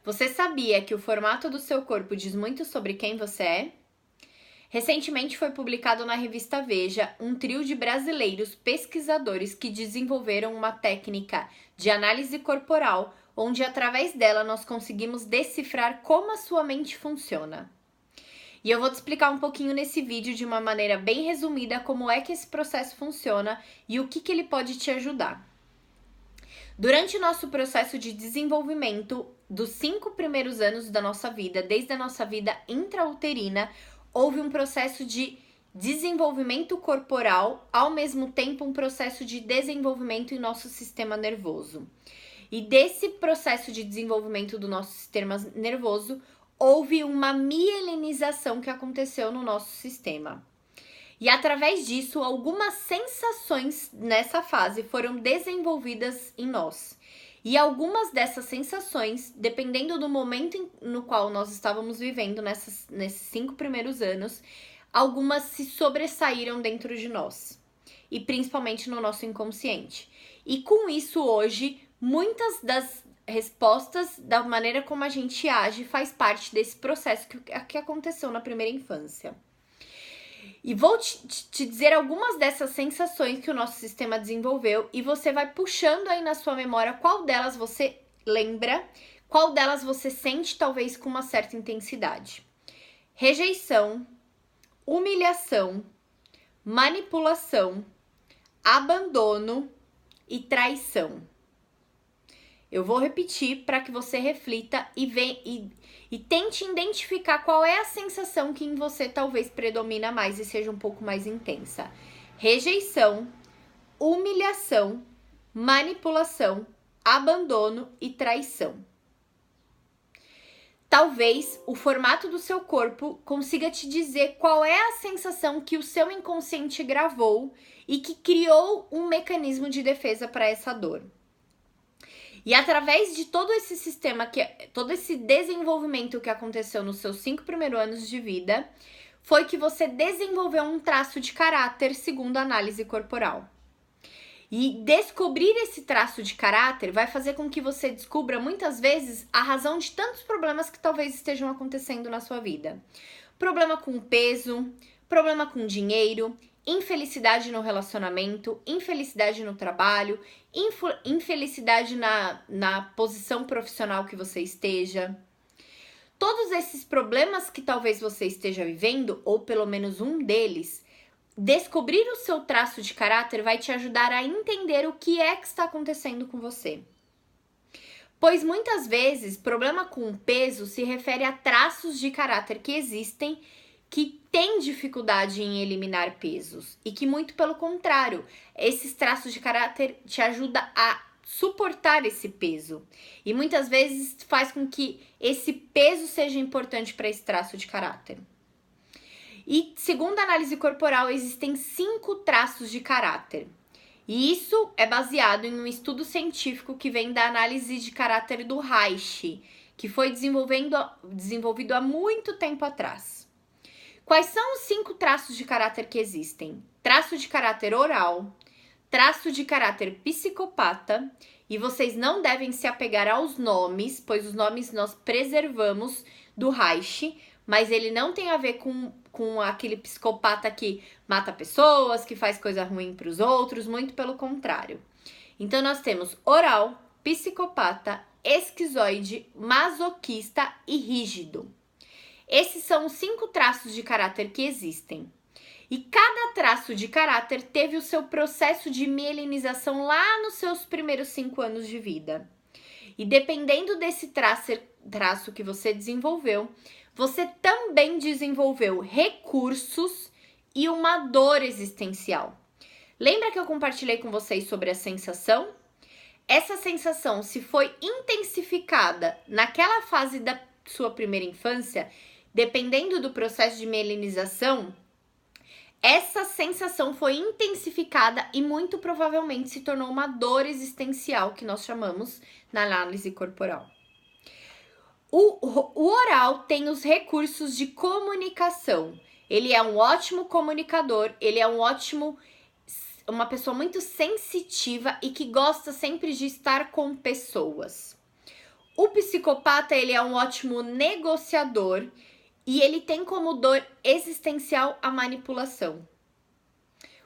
Você sabia que o formato do seu corpo diz muito sobre quem você é? Recentemente foi publicado na revista Veja um trio de brasileiros pesquisadores que desenvolveram uma técnica de análise corporal, onde através dela nós conseguimos decifrar como a sua mente funciona. E eu vou te explicar um pouquinho nesse vídeo de uma maneira bem resumida como é que esse processo funciona e o que ele pode te ajudar. Durante o nosso processo de desenvolvimento dos 5 primeiros anos da nossa vida, desde a nossa vida intrauterina, houve um processo de desenvolvimento corporal, ao mesmo tempo um processo de desenvolvimento em nosso sistema nervoso. E desse processo de desenvolvimento do nosso sistema nervoso, houve uma mielinização que aconteceu no nosso sistema. E através disso, algumas sensações nessa fase foram desenvolvidas em nós. E algumas dessas sensações, dependendo do momento no qual nós estávamos vivendo nesses 5 primeiros anos, algumas se sobressaíram dentro de nós. E principalmente no nosso inconsciente. E com isso, hoje, muitas das respostas da maneira como a gente age faz parte desse processo que aconteceu na primeira infância. E vou te dizer algumas dessas sensações que o nosso sistema desenvolveu e você vai puxando aí na sua memória qual delas você lembra, qual delas você sente talvez com uma certa intensidade. Rejeição, humilhação, manipulação, abandono e traição. Eu vou repetir para que você reflita e tente identificar qual é a sensação que em você talvez predomina mais e seja um pouco mais intensa. Rejeição, humilhação, manipulação, abandono e traição. Talvez o formato do seu corpo consiga te dizer qual é a sensação que o seu inconsciente gravou e que criou um mecanismo de defesa para essa dor. E através de todo esse sistema, todo esse desenvolvimento que aconteceu nos seus 5 primeiros anos de vida, foi que você desenvolveu um traço de caráter segundo a análise corporal. E descobrir esse traço de caráter vai fazer com que você descubra muitas vezes a razão de tantos problemas que talvez estejam acontecendo na sua vida. Problema com peso, problema com dinheiro, infelicidade no relacionamento, infelicidade no trabalho, infelicidade na posição profissional que você esteja. Todos esses problemas que talvez você esteja vivendo, ou pelo menos um deles, descobrir o seu traço de caráter vai te ajudar a entender o que é que está acontecendo com você. Pois muitas vezes, problema com peso se refere a traços de caráter que existem que tem dificuldade em eliminar pesos e que muito pelo contrário, esses traços de caráter te ajudam a suportar esse peso e muitas vezes faz com que esse peso seja importante para esse traço de caráter. E segundo a análise corporal, existem 5 traços de caráter. E isso é baseado em um estudo científico que vem da análise de caráter do Reich, que foi desenvolvido há muito tempo atrás. Quais são os 5 traços de caráter que existem? Traço de caráter oral, traço de caráter psicopata, e vocês não devem se apegar aos nomes, pois os nomes nós preservamos do Reich, mas ele não tem a ver com aquele psicopata que mata pessoas, que faz coisa ruim para os outros, muito pelo contrário. Então nós temos oral, psicopata, esquizoide, masoquista e rígido. Esses são os 5 traços de caráter que existem. E cada traço de caráter teve o seu processo de mielinização lá nos seus primeiros 5 anos de vida. E dependendo desse traço que você desenvolveu, você também desenvolveu recursos e uma dor existencial. Lembra que eu compartilhei com vocês sobre a sensação? Essa sensação, se foi intensificada naquela fase da sua primeira infância, dependendo do processo de mielinização, essa sensação foi intensificada e muito provavelmente se tornou uma dor existencial que nós chamamos na análise corporal. O oral tem os recursos de comunicação. Ele é um ótimo comunicador, ele é uma pessoa muito sensitiva e que gosta sempre de estar com pessoas. O psicopata, ele é um ótimo negociador e ele tem como dor existencial a manipulação.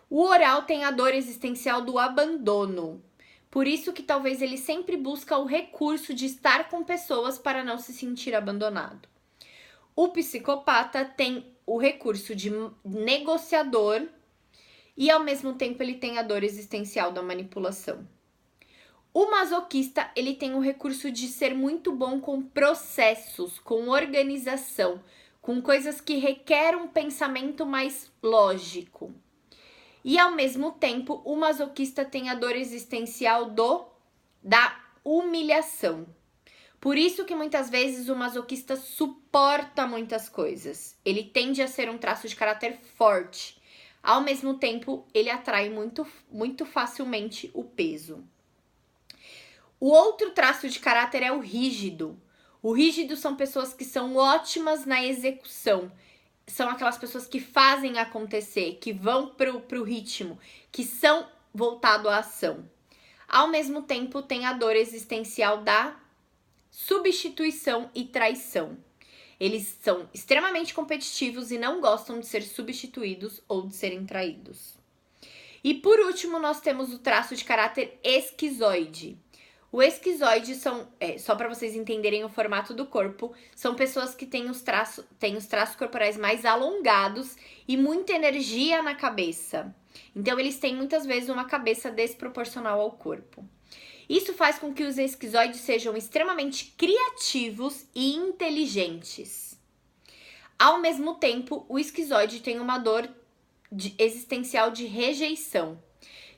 O oral tem a dor existencial do abandono. Por isso que talvez ele sempre busca o recurso de estar com pessoas para não se sentir abandonado. O psicopata tem o recurso de negociador e ao mesmo tempo ele tem a dor existencial da manipulação. O masoquista, ele tem o recurso de ser muito bom com processos, com organização, com coisas que requerem um pensamento mais lógico. E ao mesmo tempo, o masoquista tem a dor existencial da humilhação. Por isso que muitas vezes o masoquista suporta muitas coisas. Ele tende a ser um traço de caráter forte. Ao mesmo tempo, ele atrai muito facilmente o peso. O outro traço de caráter é o rígido. O rígido são pessoas que são ótimas na execução. São aquelas pessoas que fazem acontecer, que vão pro ritmo, que são voltados à ação. Ao mesmo tempo, tem a dor existencial da substituição e traição. Eles são extremamente competitivos e não gostam de ser substituídos ou de serem traídos. E por último, nós temos o traço de caráter esquizoide. O esquizoide só para vocês entenderem o formato do corpo, são pessoas que têm os traços corporais mais alongados e muita energia na cabeça. Então, eles têm muitas vezes uma cabeça desproporcional ao corpo. Isso faz com que os esquizoides sejam extremamente criativos e inteligentes. Ao mesmo tempo, o esquizoide tem uma dor existencial de rejeição,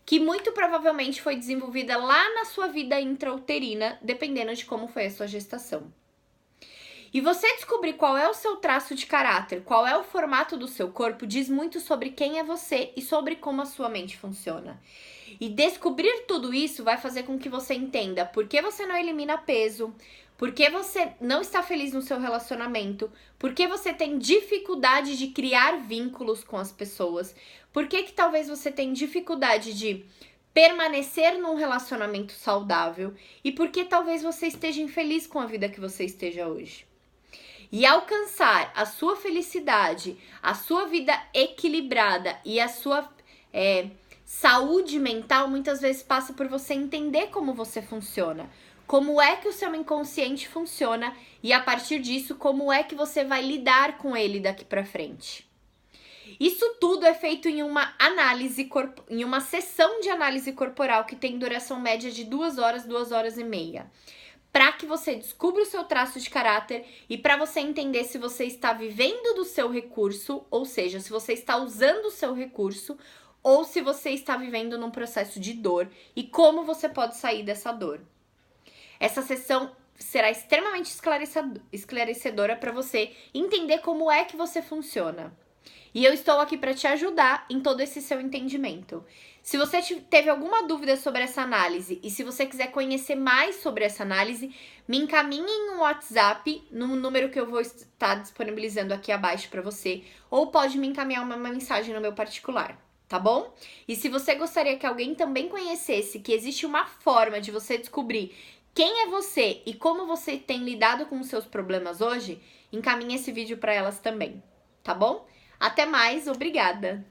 que muito provavelmente foi desenvolvida lá na sua vida intrauterina, dependendo de como foi a sua gestação. E você descobrir qual é o seu traço de caráter, qual é o formato do seu corpo, diz muito sobre quem é você e sobre como a sua mente funciona. E descobrir tudo isso vai fazer com que você entenda por que você não elimina peso, por que você não está feliz no seu relacionamento, por que você tem dificuldade de criar vínculos com as pessoas, por que talvez você tenha dificuldade de permanecer num relacionamento saudável e por que talvez você esteja infeliz com a vida que você esteja hoje. E alcançar a sua felicidade, a sua vida equilibrada e a sua saúde mental muitas vezes passa por você entender como você funciona, como é que o seu inconsciente funciona e a partir disso como é que você vai lidar com ele daqui para frente. Isso tudo é feito em uma em uma sessão de análise corporal que tem duração média de 2 horas, 2 horas e meia. Para que você descubra o seu traço de caráter e para você entender se você está vivendo do seu recurso, ou seja, se você está usando o seu recurso, ou se você está vivendo num processo de dor e como você pode sair dessa dor. Essa sessão será extremamente esclarecedora para você entender como é que você funciona. E eu estou aqui para te ajudar em todo esse seu entendimento. Se você teve alguma dúvida sobre essa análise e se você quiser conhecer mais sobre essa análise, me encaminhe em um WhatsApp no número que eu vou estar disponibilizando aqui abaixo para você, ou pode me encaminhar uma mensagem no meu particular, tá bom? E se você gostaria que alguém também conhecesse que existe uma forma de você descobrir quem é você e como você tem lidado com os seus problemas hoje, encaminhe esse vídeo para elas também, tá bom? Até mais, obrigada!